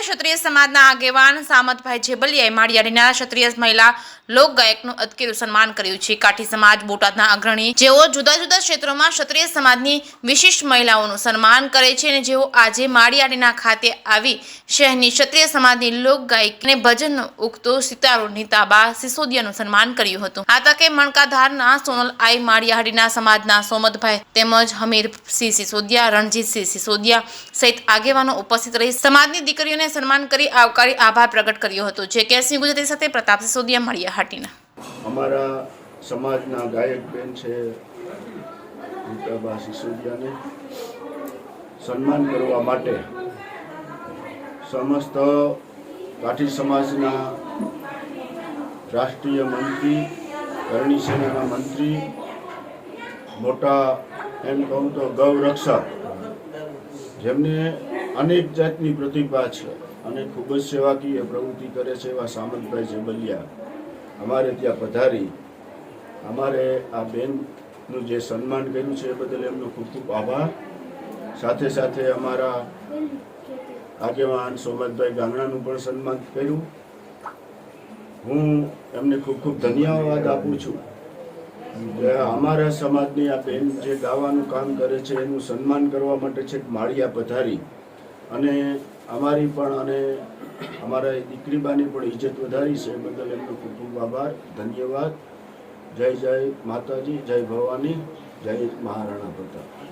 ક્ષત્રિય સમાજના આગેવાન સામતભાઈ જેબલિયાએ માળિયાડીના ક્ષત્રિય મહિલા લોકગાયકનું અતકેરું સન્માન કર્યું છે। કાઠી સમાજ બોટાદના અગ્રણી જેઓ જુદા જુદા ક્ષેત્રોમાં ક્ષત્રિય સમાજની વિશિષ્ટ મહિલાઓનું સન્માન કરે છે અને જેઓ આજે માળિયાડીના ખાતે આવી શહેરની ક્ષત્રિય સમાજની લોકગાયક અને ભજન ઉગતો સિતારો નીતાબા સિસોદિયાનું સન્માન કર્યું હતું। આ તકે મણકાધારના સોનલ આઈ માળિયાડીના સમાજના સોમતભાઈ તેમજ હમીરસિંહ સિસોદિયા, રણજીતસિંહ સિસોદિયા સહિત આગેવાનો ઉપસ્થિત રહી સમાજની દીકરીઓને સન્માન કરી આવકારી આભાર પ્રગટ કર્યો હતો। જે કેસની ગુજરાતી સાથે પ્રતાપ સિસોદિયા માળિયાહાટીના અમારા સમાજના ગાયક બેન છે નીતાબા સિસોદિયાને સન્માન કરવા માટે સમસ્ત કાઠી સમાજના રાષ્ટ્રીય મંત્રી, કરણી સેનાના મંત્રી, મોટા એમ કહું તો ગૌરક્ષક, જેમને અનેક જાતની પ્રતિભા છે અને ખૂબ જ સેવાકીય પ્રવૃત્તિ કરે છે એવા સામતભાઈ જેબલિયા અમારે ત્યાં પધારી અમારે આ બેનનું જે સન્માન કર્યું છે એ બદલ એમનો ખૂબ ખૂબ આભાર। સાથે સાથે અમારા આગેવાન સોમતભાઈ ગાંગણાનું પણ સન્માન કર્યું। હું એમને ખૂબ ખૂબ ધન્યવાદ આપું છું કે અમારા સમાજની આ બેન જે ગાવાનું કામ કરે છે એનું સન્માન કરવા માટે છે માળિયા પધારી અને અમારી પણ અને અમારા દીકરીબાની પણ ઇજ્જત વધારી છે। બદલ એમનો ખૂબ ખૂબ આભાર, ધન્યવાદ। જય જય માતાજી, જય ભવાની, જય મહારાણા પ્રતાપ।